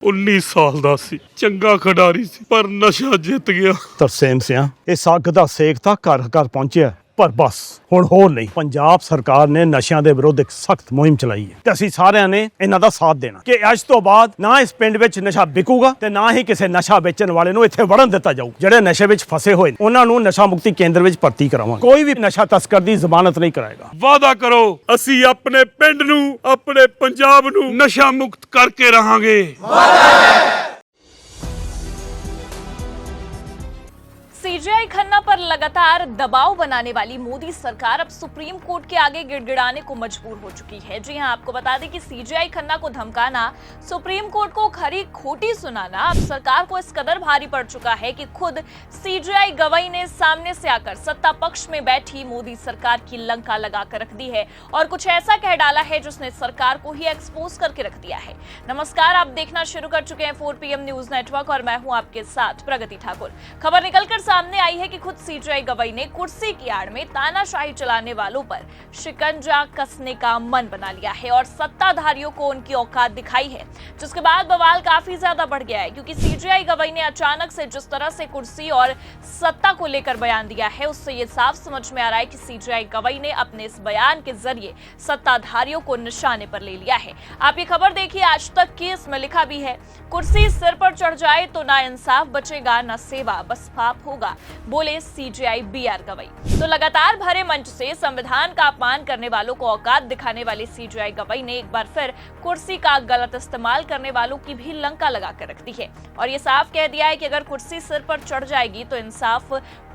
19 ਸਾਲ ਦਾ ਸੀ, ਚੰਗਾ ਖਿਡਾਰੀ ਸੀ, ਪਰ ਨਸ਼ਾ ਜਿੱਤ ਗਿਆ। ਤਰਸੇਮ ਸਿਆਂ ਇਹ ਸੱਗ ਦਾ ਸੇਕ ਤਾਂ ਘਰ ਘਰ ਪਹੁੰਚਿਆ, ਪਰ ਬਸ ਹੁਣ ਹੋਰ ਨਹੀਂ। ਪੰਜਾਬ ਸਰਕਾਰ ਨੇ ਨਸ਼ਿਆਂ ਦੇ ਵਿਰੁੱਧ ਇੱਕ ਸਖਤ ਮੁਹਿੰਮ ਚਲਾਈ ਹੈ ਤੇ ਅਸੀਂ ਸਾਰਿਆਂ ਨੇ ਇਹਨਾਂ ਦਾ ਸਾਥ ਦੇਣਾ ਕਿ ਅੱਜ ਤੋਂ ਬਾਅਦ ਨਾ ਇਸ ਪਿੰਡ ਵਿੱਚ ਨਸ਼ਾ ਵਿਕੂਗਾ ਤੇ ਨਾ ਹੀ ਕਿਸੇ ਨਸ਼ਾ ਵੇਚਣ ਵਾਲੇ ਨੂੰ ਇੱਥੇ ਵੜਨ ਦਿੱਤਾ ਜਾਊ। ਜਿਹੜੇ ਨਸ਼ੇ ਵਿੱਚ ਫਸੇ ਹੋਏ ਨੇ ਉਹਨਾਂ ਨੂੰ ਨਸ਼ਾ ਮੁਕਤੀ ਕੇਂਦਰ ਵਿੱਚ ਭਰਤੀ ਕਰਾਵਾਂਗੇ। ਕੋਈ ਵੀ ਨਸ਼ਾ ਤਸਕਰ ਦੀ ਜ਼ਮਾਨਤ ਨਹੀਂ ਕਰਾਏਗਾ। ਵਾਅਦਾ ਕਰੋ, ਅਸੀਂ ਆਪਣੇ ਪਿੰਡ ਨੂੰ, ਆਪਣੇ ਪੰਜਾਬ ਨੂੰ ਨਸ਼ਾ ਮੁਕਤ ਕਰਕੇ ਰਹਾਂਗੇ। सीजीआई खन्ना पर लगातार दबाव बनाने वाली मोदी सरकार अब सुप्रीम कोर्ट के आगे गिड़गिड़ाने को मजबूर हो चुकी है। जी हां, आपको बता दें कि सीजीआई खन्ना को धमकाना, सुप्रीम कोर्ट को खरी खोटी सुनाना अब सरकार को इस कदर भारी पड़ चुका है कि खुद सीजीआई गवाई ने सामने से आकर सत्ता पक्ष में बैठी मोदी सरकार की लंका लगाकर रख दी है और कुछ ऐसा कह डाला है जिसने सरकार को ही एक्सपोज करके रख दिया है। नमस्कार, आप देखना शुरू कर चुके हैं 4 PM न्यूज नेटवर्क और मैं हूं आपके साथ प्रगति ठाकुर। खबर निकलकर सामने आई है कि खुद सीजीआई गवाई ने कुर्सी की आड़ में तानाशाही चलाने वालों पर शिकंजा कसने का मन बना लिया है और सत्ताधारियों को उनकी औकात दिखाई है, जिसके बाद बवाल काफी ज्यादा बढ़ गया है। क्योंकि सीजीआई गवाई ने अचानक से जिस तरह से कुर्सी और सत्ता को लेकर बयान दिया है, उससे ये साफ समझ में आ रहा है कि सीजीआई गवाई ने अपने इस बयान के जरिए सत्ताधारियों को निशाने पर ले लिया है। आप ये खबर देखिए आज तक की, इसमें लिखा भी है, कुर्सी सिर पर चढ़ जाए तो ना इंसाफ बचेगा ना सेवा, बस पाप होगा, बोले सीजीआई BR गवाई। तो लगातार भरे मंच से संविधान का अपमान करने वालों को औकात दिखाने वाले सीजीआई गवाई ने एक बार फिर कुर्सी का गलत इस्तेमाल करने वालों की भी लंका लगाकर रख दी है और ये साफ कह दिया है कि अगर कुर्सी सिर पर चढ़ जाएगी तो इंसाफ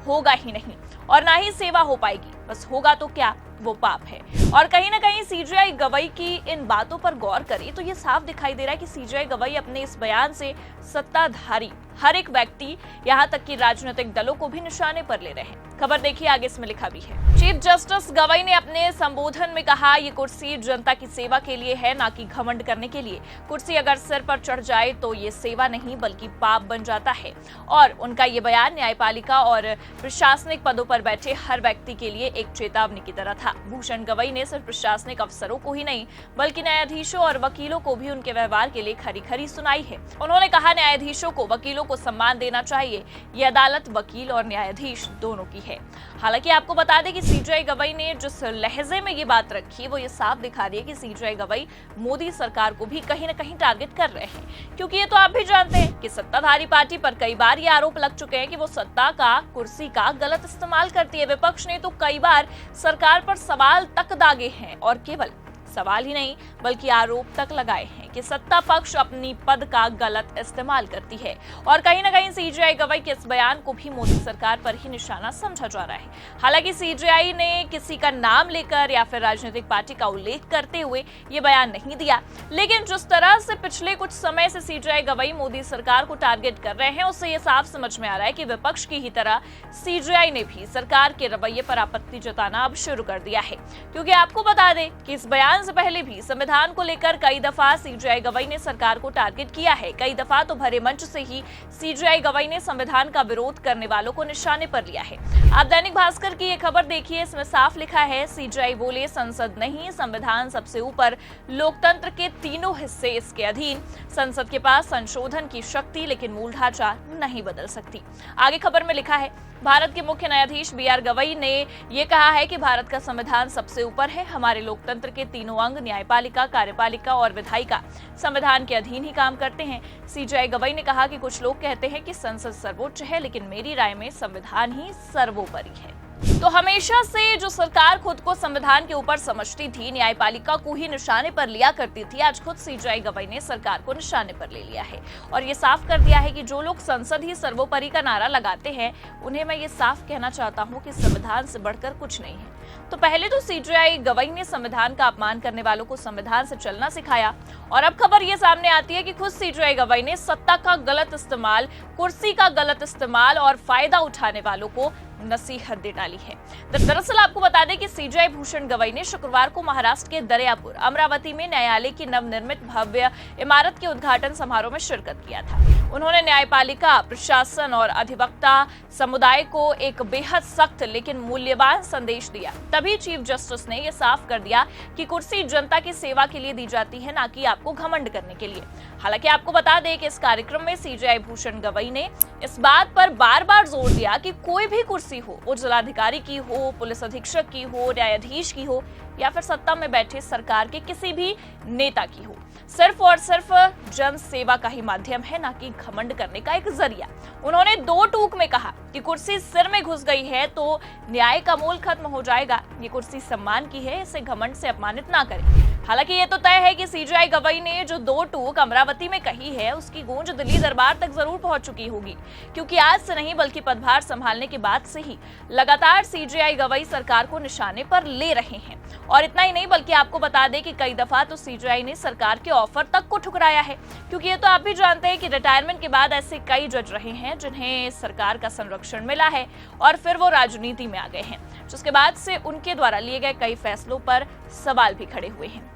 होगा ही नहीं और ना ही सेवा हो पाएगी, बस होगा तो क्या, वो पाप है। और कहीं ना कहीं सीजीआई गवाई की इन बातों पर गौर करें तो ये साफ दिखाई दे रहा है कि सीजीआई गवाई अपने इस बयान से सत्ताधारी हर एक व्यक्ति, यहाँ तक कि राजनीतिक दलों को भी निशाने पर ले रहे हैं। खबर देखिए आगे, इसमें लिखा भी है, चीफ जस्टिस गवाई ने अपने संबोधन में कहा, ये कुर्सी जनता की सेवा के लिए है, ना कि घमंड करने के लिए। कुर्सी अगर सिर पर चढ़ जाए तो ये सेवा नहीं बल्कि पाप बन जाता है। और उनका ये बयान न्यायपालिका और प्रशासनिक पदों पर बैठे हर व्यक्ति के लिए एक चेतावनी की तरह था। भूषण गवाई ने सिर्फ प्रशासनिक अफसरों को ही नहीं बल्कि न्यायाधीशों और वकीलों को भी उनके व्यवहार के लिए खरी खरी सुनाई है। उन्होंने कहा, न्यायाधीशों को, वकीलों को सम्मान देना चाहिए। ये अदालत वकील और न्यायाधीश दोनों की है। हालांकि आपको बता दें कि सीजीआई गवाई ने जिस लहजे में ये बात रखी, वो ये साफ दिखा रही है कि सीजीआई गवाई मोदी सरकार को भी कहीं न कहीं टारगेट कर रहे हैं। क्योंकि ये तो आप भी जानते हैं कि सत्ताधारी पार्टी पर कई बार ये आरोप लग चुके हैं कि वो सत्ता का, कुर्सी का गलत इस्तेमाल करती है। विपक्ष ने तो कई बार सरकार पर सवाल तक दागे हैं और केवल सवाल ही नहीं बल्कि आरोप तक लगाए हैं कि सत्ता पक्ष अपनी पद का गलत इस्तेमाल करती है। और कहीं ना कहीं सीजीआई गवाई के इस बयान को भी मोदी सरकार पर ही निशाना समझा जा रहा है। हालांकि सीजीआई ने किसी का नाम लेकर या फिर राजनीतिक पार्टी का उल्लेख करते हुए ये बयान नहीं दिया, लेकिन जिस तरह से पिछले कुछ समय से सीजीआई गवाई मोदी सरकार को टारगेट कर रहे हैं, उससे ये साफ समझ में आ रहा है कि विपक्ष की ही तरह सीजीआई ने भी सरकार के रवैये पर आपत्ति जताना अब शुरू कर दिया है। क्योंकि आपको बता दें कि इस बयान से पहले भी संविधान को लेकर कई दफा सीजीआई गवाई ने सरकार को टारगेट किया है। कई दफा तो भरे मंच से ही सीजीआई गवाई ने संविधान का विरोध करने वालों को निशाने पर लिया है। आप दैनिक भास्कर की ये खबर देखिए, इसमें साफ लिखा है, सीजीआई बोले, संसद नहीं, संविधान सबसे ऊपर, लोकतंत्र के तीनों हिस्से इसके अधीन, संसद के पास संशोधन की शक्ति लेकिन मूल ढांचा नहीं बदल सकती। आगे खबर में लिखा है, भारत के मुख्य न्यायाधीश BR गवाई ने यह कहा है कि भारत का संविधान सबसे ऊपर है। हमारे लोकतंत्र के तीनों अंग, न्यायपालिका, कार्यपालिका और विधायिका, संविधान के अधीन ही काम करते हैं। सीजीआई गवाई ने कहा कि कुछ लोग कहते हैं कि संसद सर्वोच्च है, लेकिन मेरी राय में संविधान ही सर्वोपरि है। तो हमेशा से जो सरकार खुद को संविधान के ऊपर समझती थी, न्यायपालिका को ही निशाने पर लिया करती थी, आज खुद सीजीआई गवाई ने सरकार को निशाने पर ले लिया है और ये साफ कर दिया है कि जो लोग संसद ही सर्वोपरि का नारा लगाते हैं, उन्हें मैं ये साफ कहना चाहता हूं कि संविधान से बढ़कर कुछ नहीं है। तो पहले तो सीजीआई गवाई ने संविधान का अपमान करने वालों को संविधान से चलना सिखाया और अब खबर ये सामने आती है कि खुद सीजीआई गवाई ने सत्ता का गलत इस्तेमाल, कुर्सी का गलत इस्तेमाल और फायदा उठाने वालों को नसीहत दे डाली है। दरअसल आपको बता दें कि सीजेआई भूषण गवई ने शुक्रवार को महाराष्ट्र के दरियापुर अमरावती में न्यायालय की नवनिर्मित भव्य इमारत के उद्घाटन समारोह में शिरकत किया था। उन्होंने न्यायपालिका, प्रशासन और अधिवक्ता समुदाय को एक बेहद सख्त लेकिन मूल्यवान संदेश दिया। तभी चीफ जस्टिस ने यह साफ कर दिया कि कुर्सी जनता की सेवा के लिए दी जाती है, ना कि आपको घमंड करने के लिए। हालांकि आपको बता दें कि इस कार्यक्रम में सीजेआई भूषण गवई ने इस बात पर बार-बार जोर दिया कि कोई भी कुर्सी हो, वो जिलाधिकारी की हो, पुलिस अधीक्षक की हो, न्यायाधीश की हो या फिर सत्ता में बैठे सरकार के किसी भी नेता की हो, सिर्फ और सिर्फ जन सेवा का ही माध्यम है, ना कि घमंड करने का एक जरिया। उन्होंने दो टूक में कहा कि कुर्सी सिर में घुस गई है तो न्याय का मोल खत्म हो जाएगा। ये कुर्सी सम्मान की है, इसे घमंड से अपमानित ना करें। हालांकि ये तो तय है कि सीजेआई गवई ने जो दो टूक अमरावती में कही है, उसकी गूंज दिल्ली दरबार तक जरूर पहुंच चुकी होगी, क्योंकि आज से नहीं बल्कि पदभार संभालने के बाद से ही लगातार सीजेआई गवई सरकार को निशाने पर ले रहे हैं। और इतना ही नहीं बल्कि आपको बता दें कि कई दफा तो सीजेआई ने सरकार के ऑफर तक को ठुकराया है, क्योंकि ये तो आप भी जानते हैं कि रिटायरमेंट के बाद ऐसे कई जज रहे हैं जिन्हें सरकार का संरक्षण मिला है और फिर वो राजनीति में आ गए हैं, जिसके बाद से उनके द्वारा लिए गए कई फैसलों पर सवाल भी खड़े हुए हैं।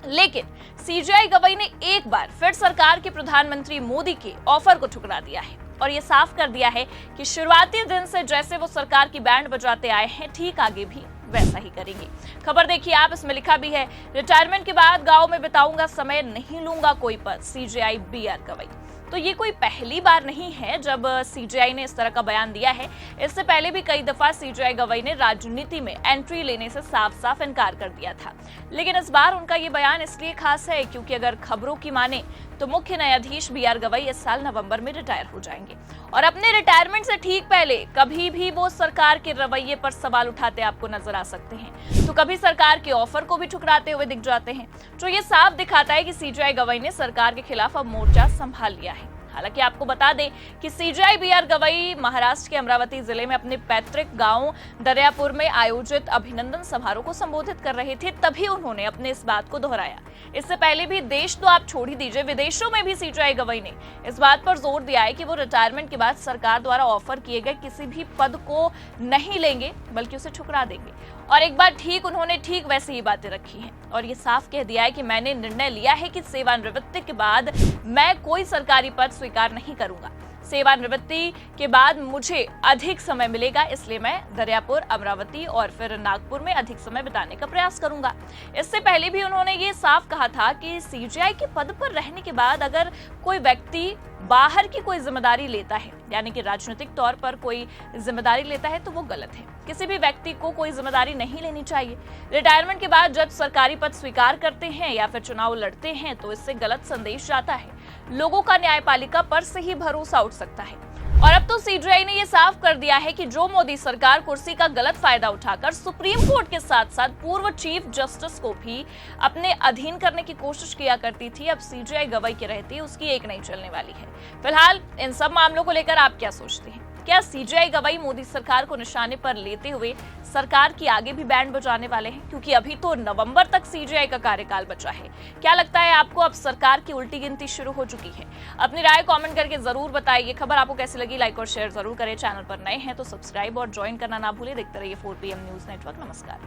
लेकिन सीजेआई गवई ने एक बार फिर सरकार के प्रधानमंत्री मोदी के ऑफर को ठुकरा दिया है और ये साफ कर दिया है कि शुरुआती दिन से जैसे वो सरकार की बैंड बजाते आए हैं, ठीक आगे भी वैसा ही करेंगे। खबर देखिए आप, इसमें लिखा भी है, रिटायरमेंट के बाद गांव में बिताऊंगा समय, नहीं लूंगा कोई पद, सीजेआई बीआर गवई। तो ये कोई पहली बार नहीं है जब सीजेआई ने इस तरह का बयान दिया है। इससे पहले भी कई दफा सीजेआई गवई ने राजनीति में एंट्री लेने से साफ साफ इनकार कर दिया था। लेकिन इस बार उनका ये बयान इसलिए खास है क्योंकि अगर खबरों की माने तो मुख्य न्यायाधीश बीआर गवई इस साल नवंबर में रिटायर हो जाएंगे और अपने रिटायरमेंट से ठीक पहले कभी भी वो सरकार के रवैये पर सवाल उठाते आपको नजर आ सकते हैं, तो कभी सरकार के ऑफर को भी ठुकराते हुए दिख जाते हैं, जो ये साफ दिखाता है कि सीजेआई गवई ने सरकार के खिलाफ अब मोर्चा संभाल लिया है। हालांकि आपको बता दें कि सीजेआई बीआर गवई महाराष्ट्र के अमरावती जिले में अपने पैतृक गांव दरियापुर में आयोजित अभिनंदन समारोह को संबोधित कर रहे थे, तभी उन्होंने अपने इस बात को दोहराया। इससे पहले भी देश तो आप छोड़ ही दीजिए, विदेशों में भी सीजेआई गवई ने इस बात पर जोर दिया है कि वो रिटायरमेंट के बाद सरकार द्वारा ऑफर किए गए किसी भी पद को नहीं लेंगे बल्कि उसे ठुकरा देंगे। और एक बार ठीक उन्होंने ठीक वैसे ही बातें रखी हैं और ये साफ कह दिया है कि मैंने निर्णय लिया है कि सेवानिवृत्ति के बाद मैं कोई सरकारी पद स्वीकार नहीं करूंगा। सेवानिवृत्ति के बाद मुझे अधिक समय मिलेगा, इसलिए मैं दरियापुर, अमरावती और फिर नागपुर में अधिक समय बिताने का प्रयास करूंगा। इससे पहले भी उन्होंने ये साफ कहा था कि सीजेआई के पद पर रहने के बाद अगर कोई व्यक्ति बाहर की कोई जिम्मेदारी लेता है, यानी कि राजनीतिक तौर पर कोई जिम्मेदारी लेता है, तो वो गलत है। किसी भी व्यक्ति को कोई जिम्मेदारी नहीं लेनी चाहिए। रिटायरमेंट के बाद जब सरकारी पद स्वीकार करते हैं या फिर चुनाव लड़ते हैं तो इससे गलत संदेश जाता है, लोगों का न्यायपालिका पर से ही भरोसा उठ सकता है। और अब तो सीजेआई ने यह साफ कर दिया है कि जो मोदी सरकार कुर्सी का गलत फायदा उठाकर सुप्रीम कोर्ट के साथ साथ पूर्व चीफ जस्टिस को भी अपने अधीन करने की कोशिश किया करती थी, अब सीजेआई गवई के रहते उसकी एक नहीं चलने वाली है। फिलहाल इन सब मामलों को लेकर आप क्या सोचते हैं? क्या सीजेआई गवई मोदी सरकार को निशाने पर लेते हुए सरकार की आगे भी बैंड बजाने वाले हैं? क्योंकि अभी तो नवंबर तक सीजेआई का कार्यकाल बचा है। क्या लगता है आपको, अब सरकार की उल्टी गिनती शुरू हो चुकी है? अपनी राय कमेंट करके जरूर बताइए। खबर आपको कैसी लगी, लाइक और शेयर जरूर करें। चैनल पर नए हैं तो सब्सक्राइब और ज्वाइन करना ना भूलें। देखते रहिए 4PM न्यूज नेटवर्क। नमस्कार।